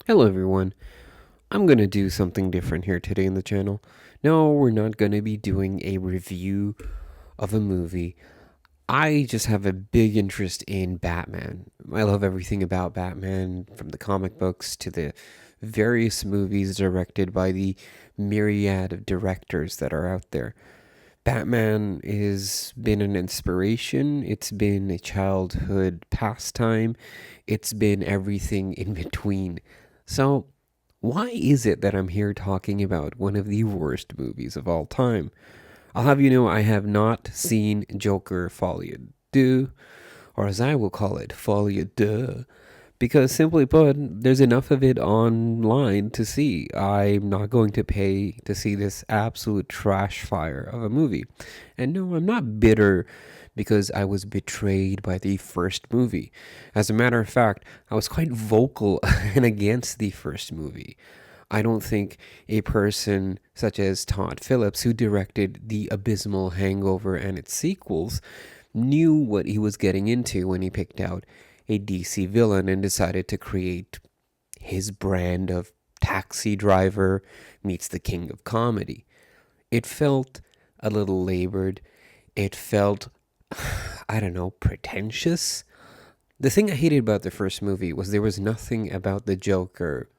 Hello everyone. I'm going to do something different here today in the channel. No, we're not going to be doing a review of a movie. I just have a big interest in Batman. I love everything about Batman, from the comic books to the various movies directed by the myriad of directors that are out there. Batman has been an inspiration, it's been a childhood pastime, it's been everything in between. So, why is it that I'm here talking about one of the worst movies of all time? I'll have you know I have not seen Joker Folie 2, or as I will call it, Folie 2, because simply put, there's enough of it online to see. I'm not going to pay to see this absolute trash fire of a movie. And no, I'm not bitter because I was betrayed by the first movie. As a matter of fact, I was quite vocal and against the first movie. I don't think a person such as Todd Phillips, who directed the abysmal Hangover and its sequels, knew what he was getting into when he picked out a DC villain and decided to create his brand of taxi driver meets the king of comedy. It felt a little labored. It felt, I don't know, pretentious. The thing I hated about the first movie was there was nothing about the Joker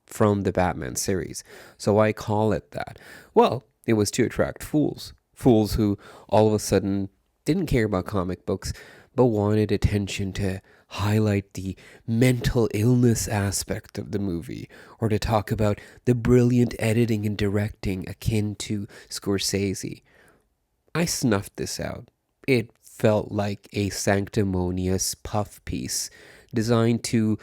from the Batman series. So I call it that. Well, it was to attract fools. Fools who all of a sudden didn't care about comic books, but wanted attention to highlight the mental illness aspect of the movie, or to talk about the brilliant editing and directing akin to Scorsese. I snuffed this out. It felt like a sanctimonious puff piece designed to,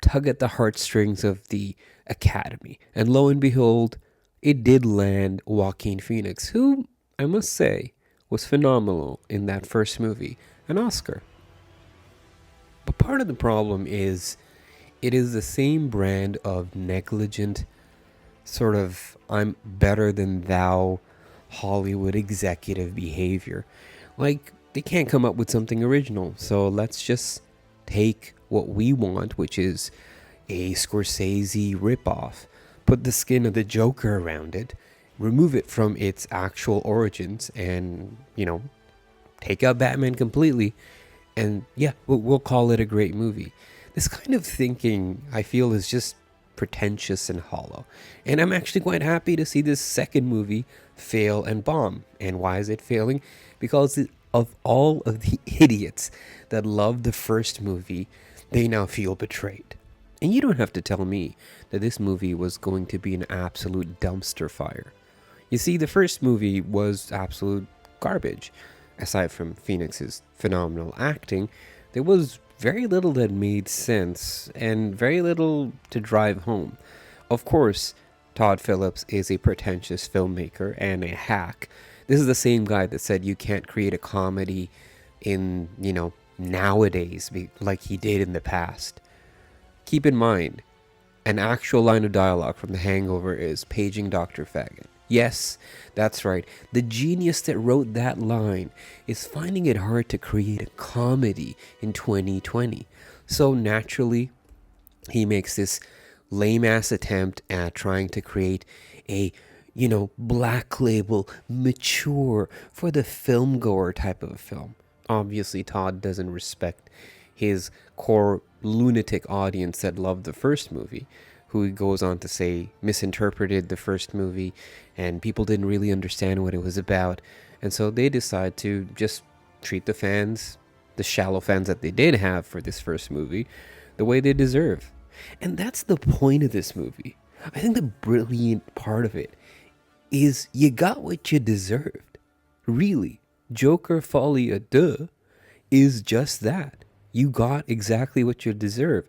tug at the heartstrings of the Academy. And lo and behold, it did land Joaquin Phoenix, who, I must say, was phenomenal in that first movie, an Oscar. But part of the problem is it is the same brand of negligent, sort of I'm better than thou Hollywood executive behavior. Like, they can't come up with something original, so let's just take what we want, which is a Scorsese ripoff, put the skin of the Joker around it, remove it from its actual origins, and, take out Batman completely, and yeah, we'll call it a great movie. This kind of thinking, I feel, is just pretentious and hollow. And I'm actually quite happy to see this second movie fail and bomb. And why is it failing? Because of all of the idiots that loved the first movie, they now feel betrayed. And you don't have to tell me that this movie was going to be an absolute dumpster fire. You see, the first movie was absolute garbage. Aside from Phoenix's phenomenal acting, there was very little that made sense and very little to drive home. Of course, Todd Phillips is a pretentious filmmaker and a hack. This is the same guy that said you can't create a comedy in, nowadays like he did in the past. Keep in mind, an actual line of dialogue from The Hangover is paging Dr. Faggot. Yes, that's right. The genius that wrote that line is finding it hard to create a comedy in 2020. So naturally, he makes this lame ass attempt at trying to create a, black label, mature, for the film goer type of a film. Obviously, Todd doesn't respect his core lunatic audience that loved the first movie, who he goes on to say misinterpreted the first movie and people didn't really understand what it was about. And so they decide to just treat the fans, the shallow fans that they did have for this first movie, the way they deserve. And that's the point of this movie. I think the brilliant part of it is you got what you deserved. Really. Joker Folie à Deux is just that. You got exactly what you deserve,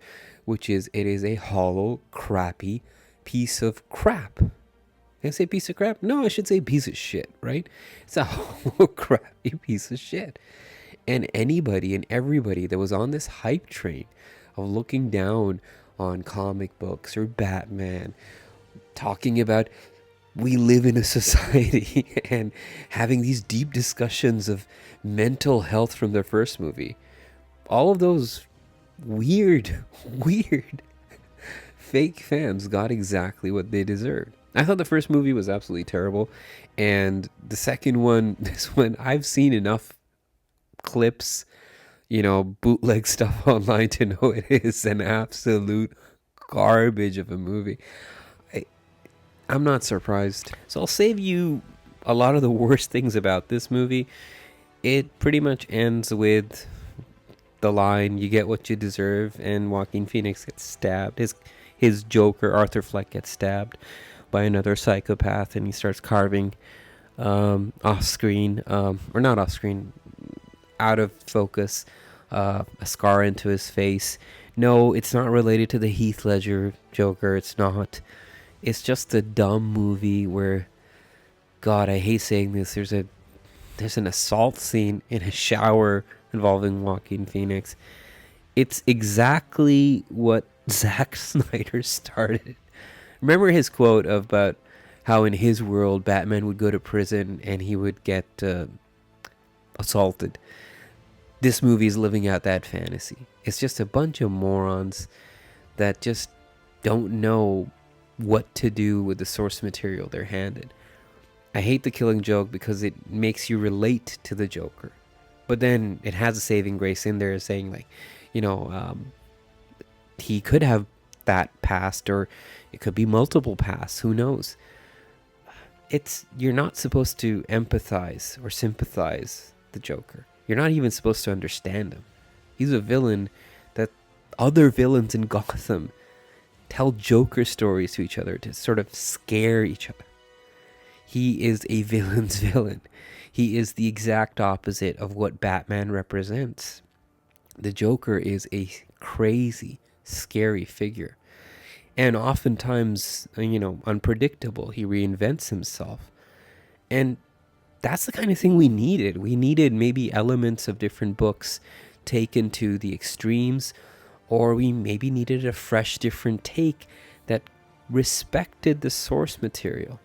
which is it is a hollow, crappy piece of crap. Did I say piece of crap? No, I should say piece of shit, right? It's a hollow, crappy piece of shit. And anybody and everybody that was on this hype train of looking down on comic books or Batman, talking about we live in a society and having these deep discussions of mental health from the first movie, all of those weird, weird fake fans got exactly what they deserved. I thought the first movie was absolutely terrible, and the second one, this one, I've seen enough clips, bootleg stuff online to know it is an absolute garbage of a movie. I'm not surprised. So I'll save you a lot of the worst things about this movie. It pretty much ends with the line, "You get what you deserve," and Joaquin Phoenix gets stabbed. His Joker, Arthur Fleck, gets stabbed by another psychopath, and he starts carving off screen, or not off screen, out of focus, a scar into his face. No, it's not related to the Heath Ledger Joker. It's not. It's just a dumb movie where, God, I hate saying this. There's an assault scene in a shower involving Joaquin Phoenix. It's exactly what Zack Snyder started. Remember his quote about how in his world Batman would go to prison and he would get assaulted. This movie is living out that fantasy. It's just a bunch of morons that just don't know what to do with the source material they're handed. I hate The Killing Joke because it makes you relate to the Joker. But then it has a saving grace in there saying, like, he could have that past, or it could be multiple pasts. Who knows? You're not supposed to empathize or sympathize the Joker. You're not even supposed to understand him. He's a villain that other villains in Gotham tell Joker stories to each other to sort of scare each other. He is a villain's villain. He is the exact opposite of what Batman represents. The Joker is a crazy, scary figure. And oftentimes, unpredictable. He reinvents himself. And that's the kind of thing we needed. We needed maybe elements of different books taken to the extremes, or we maybe needed a fresh, different take that respected the source material.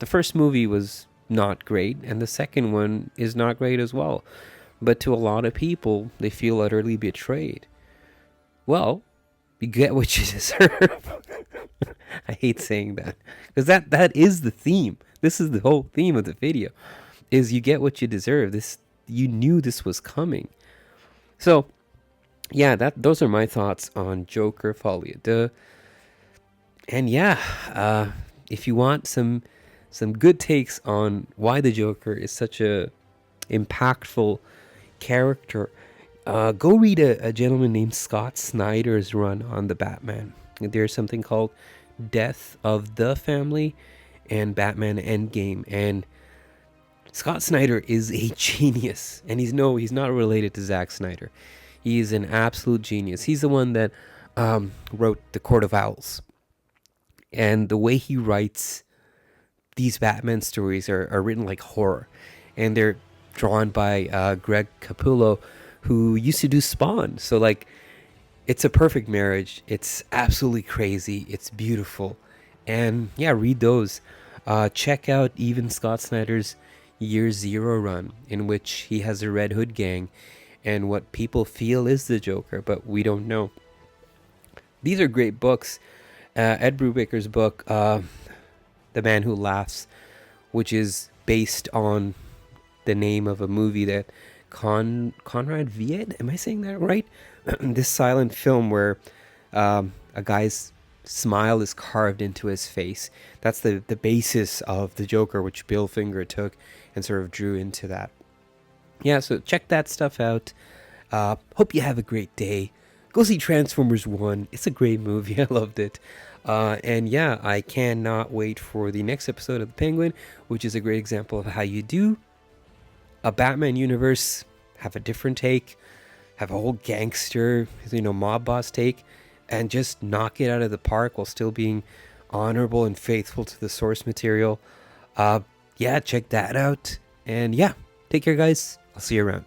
The first movie was not great, and the second one is not great as well. But to a lot of people, they feel utterly betrayed. Well, you get what you deserve. I hate saying that, because that is the theme. This is the whole theme of the video, is you get what you deserve. You knew this was coming. So, yeah, those are my thoughts on Joker Folie. And yeah, if you want some good takes on why the Joker is such a impactful character, go read a gentleman named Scott Snyder's run on the Batman. There's something called Death of the Family and Batman Endgame, and Scott Snyder is a genius, and he's not related to Zack Snyder. He is an absolute genius. He's the one that wrote The Court of Owls, and the way he writes these Batman stories are written like horror, and they're drawn by Greg Capullo, who used to do Spawn. So like, it's a perfect marriage. It's absolutely crazy. It's beautiful. And yeah, read those. Check out even Scott Snyder's Year Zero run, in which he has a Red Hood gang and what people feel is the Joker, but we don't know. These are great books. Ed Brubaker's book, The Man Who Laughs, which is based on the name of a movie that Conrad Viet, am I saying that right? This silent film where a guy's smile is carved into his face. That's the basis of the Joker, which Bill Finger took and sort of drew into that. Yeah, so check that stuff out. Hope you have a great day. Go see Transformers 1. It's a great movie. I loved it. And yeah, I cannot wait for the next episode of The Penguin, which is a great example of how you do a Batman universe, have a different take, have a whole gangster, mob boss take, and just knock it out of the park while still being honorable and faithful to the source material. Yeah, check that out. And yeah, take care, guys. I'll see you around.